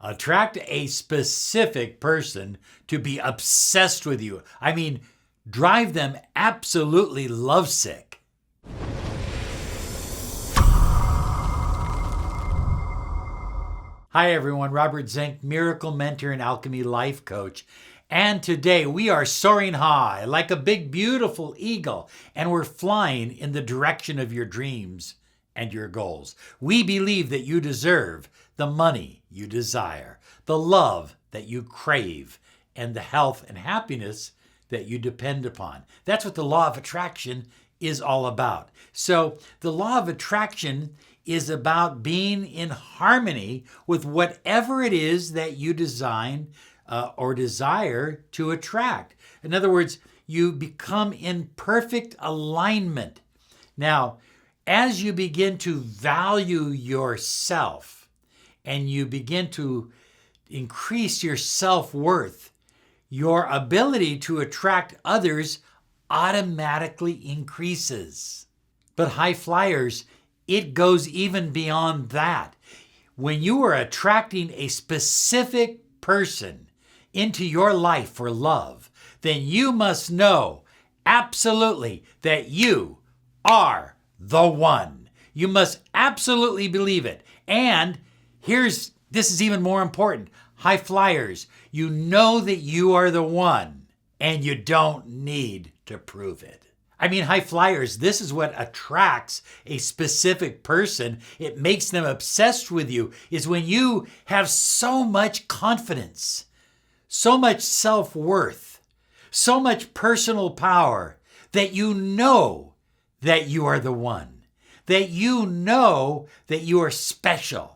Attract a specific person to be obsessed with you. I mean, drive them absolutely lovesick. Hi everyone, Robert Zink, Miracle Mentor and Alchemy Life Coach. And today we are soaring high like a big, beautiful eagle, and we're flying in the direction of your dreams and your goals. We believe that you deserve the money you desire, the love that you crave, and the health and happiness that you depend upon. That's what the law of attraction is all about. So the law of attraction is about being in harmony with whatever it is that you design or desire to attract. In other words, you become in perfect alignment. Now, as you begin to value yourself and you begin to increase your self-worth, your ability to attract others automatically increases. But high flyers, it goes even beyond that. When you are attracting a specific person into your life for love, then you must know absolutely that you are the one. You must absolutely believe it. And this is even more important. High flyers, you know that you are the one and you don't need to prove it. I mean, high flyers, this is what attracts a specific person. It makes them obsessed with you, is when you have so much confidence, so much self-worth, so much personal power that you know that you are the one, that you know that you are special,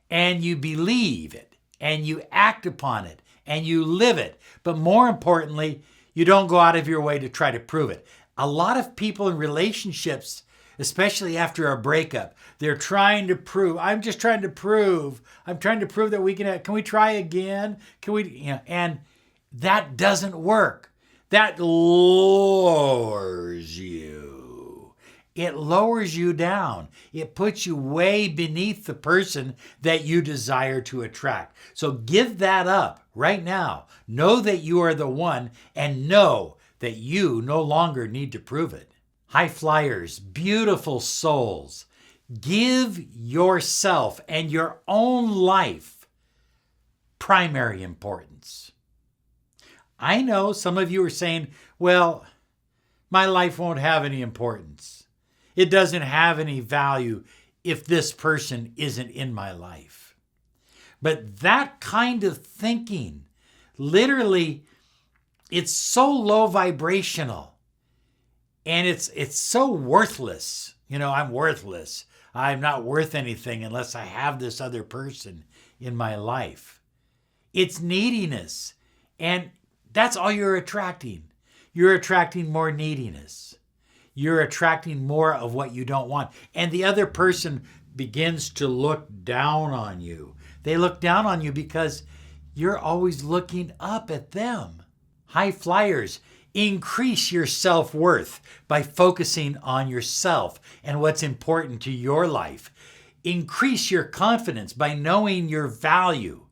and you believe it, and you act upon it, and you live it. But more importantly, you don't go out of your way to try to prove it. A lot of people in relationships, especially after a breakup, they're trying to prove, I'm trying to prove that we can we try again? And that doesn't work. That lowers you. It lowers you down. It puts you way beneath the person that you desire to attract. So give that up right now. Know that you are the one, and know that you no longer need to prove it. High flyers, beautiful souls, give yourself and your own life primary importance. I know some of you are saying, well, my life won't have any importance. It doesn't have any value if this person isn't in my life. But that kind of thinking, literally, it's so low vibrational and it's so worthless. I'm worthless. I'm not worth anything unless I have this other person in my life. It's neediness. And that's all you're attracting. You're attracting more neediness. You're attracting more of what you don't want. And the other person begins to look down on you. They look down on you because you're always looking up at them. High flyers, increase your self-worth by focusing on yourself and what's important to your life. Increase your confidence by knowing your value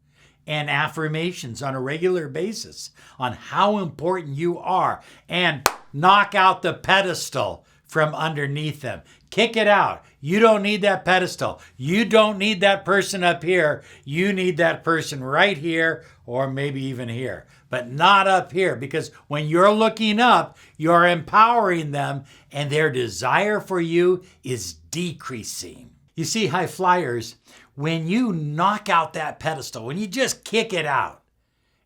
and affirmations on a regular basis on how important you are, and knock out the pedestal from underneath them. Kick it out. You don't need that pedestal. You don't need that person up here. You need that person right here, or maybe even here, but not up here, because when you're looking up, you're empowering them and their desire for you is decreasing. You see, high flyers, when you knock out that pedestal, when you just kick it out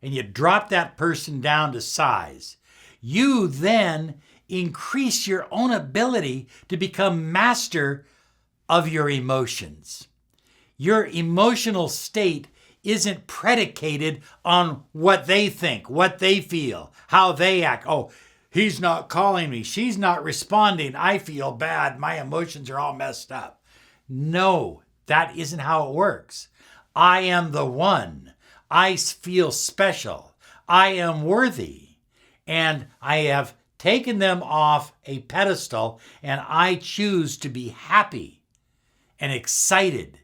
and you drop that person down to size, you then increase your own ability to become master of your emotions. Your emotional state isn't predicated on what they think, what they feel, how they act. Oh, he's not calling me. She's not responding. I feel bad. My emotions are all messed up. No, that isn't how it works. I am the one. I feel special. I am worthy. And I have taken them off a pedestal, and I choose to be happy and excited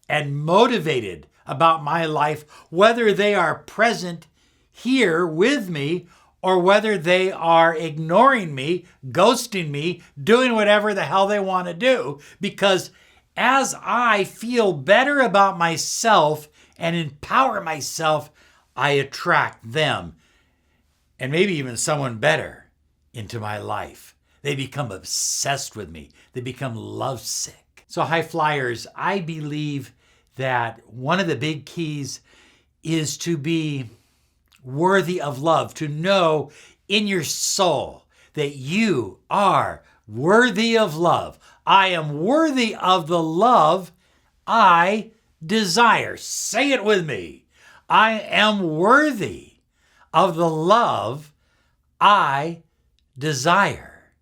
and motivated about my life, whether they are present here with me or whether they are ignoring me, ghosting me, doing whatever the hell they want to do. Because as I feel better about myself and empower myself, I attract them and maybe even someone better into my life. They become obsessed with me. They become lovesick. So high flyers, I believe that one of the big keys is to be worthy of love, to know in your soul that you are worthy of love. I am worthy of the love I desire. Say it with me. I am worthy of the love I desire.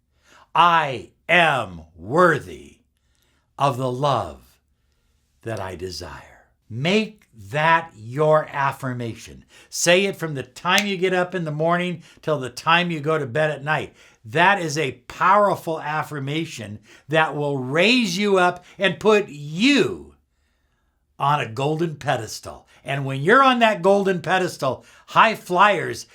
I am worthy of the love that I desire. Make that your affirmation. Say it from the time you get up in the morning till the time you go to bed at night. That is a powerful affirmation that will raise you up and put you on a golden pedestal. And when you're on that golden pedestal, high flyers,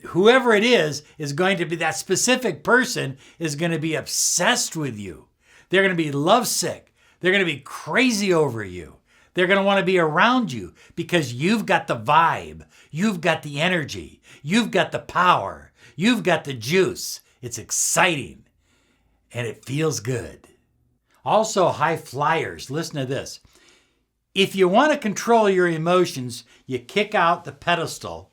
whoever it is going to be, that specific person is going to be obsessed with you. They're going to be lovesick. They're going to be crazy over you. They're going to want to be around you because you've got the vibe. You've got the energy. You've got the power. You've got the juice. It's exciting and it feels good. Also, high flyers, listen to this. If you want to control your emotions, you kick out the pedestal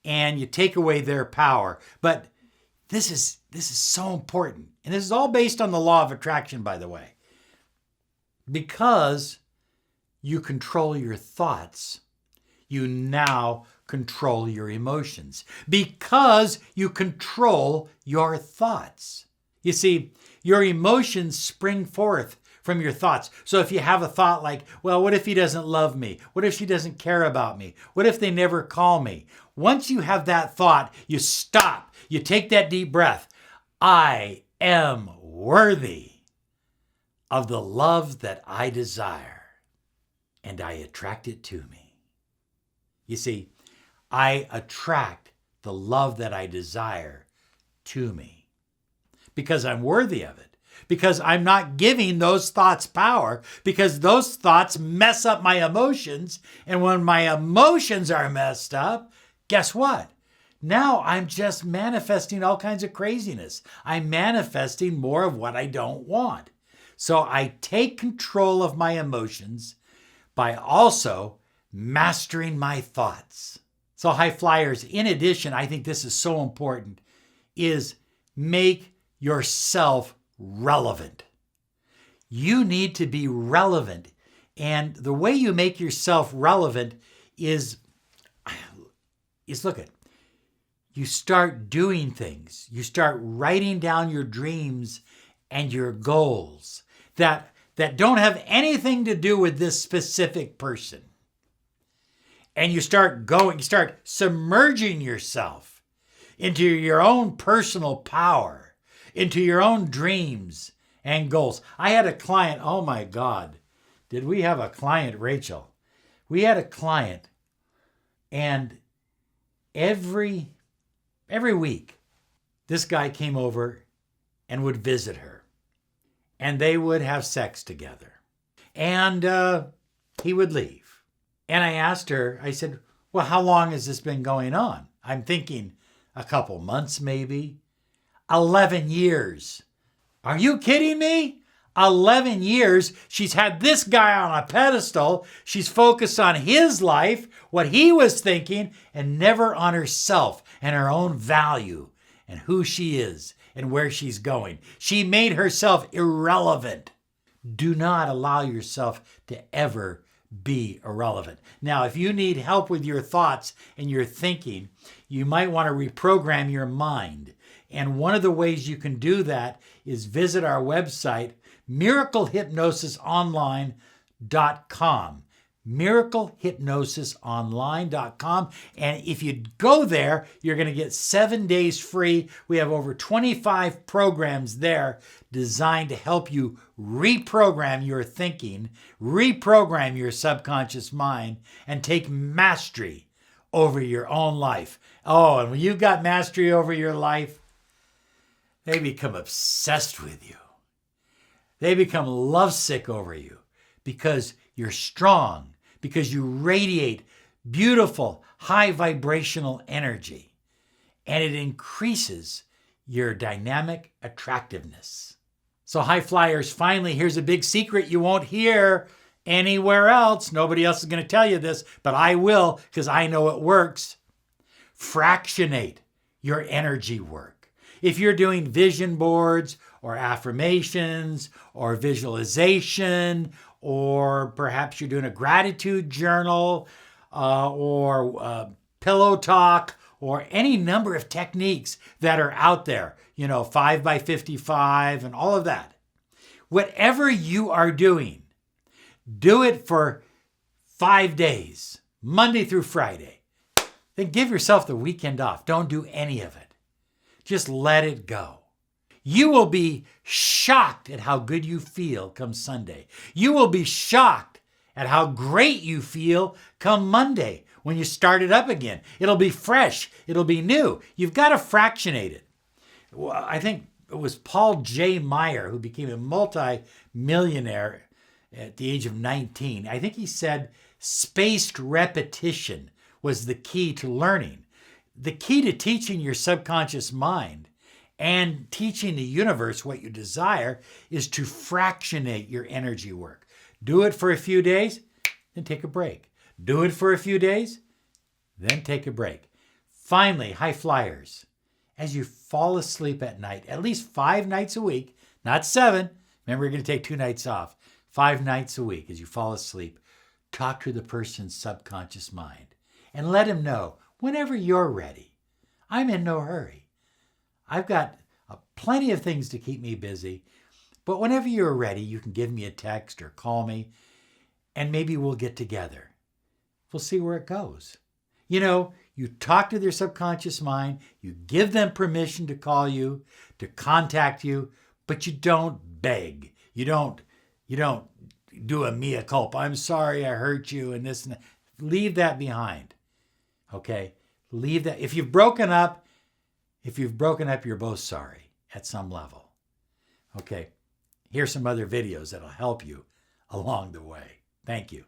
and you take away their power. But this is so important. And this is all based on the law of attraction, by the way. Because you control your thoughts, you now control your emotions. Because you control your thoughts. You see, your emotions spring forth from your thoughts. So if you have a thought like, well, what if he doesn't love me? What if she doesn't care about me? What if they never call me? Once you have that thought, you stop. You take that deep breath. I am worthy of the love that I desire, and I attract it to me. You see, I attract the love that I desire to me because I'm worthy of it. Because I'm not giving those thoughts power, because those thoughts mess up my emotions. And when my emotions are messed up, guess what? Now I'm just manifesting all kinds of craziness. I'm manifesting more of what I don't want. So I take control of my emotions by also mastering my thoughts. So high flyers, in addition, I think this is so important, is make yourself relevant. You need to be relevant. And the way you make yourself relevant is look at, you start doing things. You start writing down your dreams and your goals that don't have anything to do with this specific person. And you start submerging yourself into your own personal power, into your own dreams and goals. I had a client, oh my God, did we have a client, Rachel? We had a client, and every week, this guy came over and would visit her, and they would have sex together, and he would leave. And I asked her, I said, well, how long has this been going on? I'm thinking a couple months maybe. 11 years. Are you kidding me? 11 years. She's had this guy on a pedestal. She's focused on his life, what he was thinking, and never on herself and her own value and who she is and where she's going. She made herself irrelevant. Do not allow yourself to ever be irrelevant. Now, if you need help with your thoughts and your thinking, you might want to reprogram your mind. And one of the ways you can do that is visit our website, miraclehypnosisonline.com. miraclehypnosisonline.com. And if you go there, you're going to get 7 days free. We have over 25 programs there designed to help you reprogram your thinking, reprogram your subconscious mind, and take mastery over your own life. Oh, and when you've got mastery over your life, they become obsessed with you. They become lovesick over you because you're strong, because you radiate beautiful, high vibrational energy, and it increases your dynamic attractiveness. So high flyers, finally, here's a big secret you won't hear anywhere else. Nobody else is going to tell you this, but I will because I know it works. Fractionate your energy work. If you're doing vision boards or affirmations or visualization, or perhaps you're doing a gratitude journal or pillow talk or any number of techniques that are out there, 5 by 55 and all of that. Whatever you are doing, do it for 5 days, Monday through Friday. Then give yourself the weekend off. Don't do any of it. Just let it go. You will be shocked at how good you feel come Sunday. You will be shocked at how great you feel come Monday when you start it up again. It'll be fresh. It'll be new. You've got to fractionate it. Well, I think it was Paul J. Meyer who became a multi-millionaire at the age of 19. I think he said spaced repetition was the key to learning. The key to teaching your subconscious mind and teaching the universe what you desire is to fractionate your energy work. Do it for a few days, then take a break. Do it for a few days, then take a break. Finally, high flyers, as you fall asleep at night, at least 5 nights a week, not 7. Remember, you're going to take 2 nights off. 5 nights a week as you fall asleep, talk to the person's subconscious mind and let him know whenever you're ready. I'm in no hurry. I've got plenty of things to keep me busy, but whenever you're ready, you can give me a text or call me, and maybe we'll get together. We'll see where it goes. You talk to their subconscious mind, you give them permission to call you, to contact you, but you don't beg. You don't do a mea culpa. I'm sorry I hurt you and this and that. Leave that behind. Okay? Leave that. If you've broken up, you're both sorry at some level. Okay, here's some other videos that'll help you along the way. Thank you.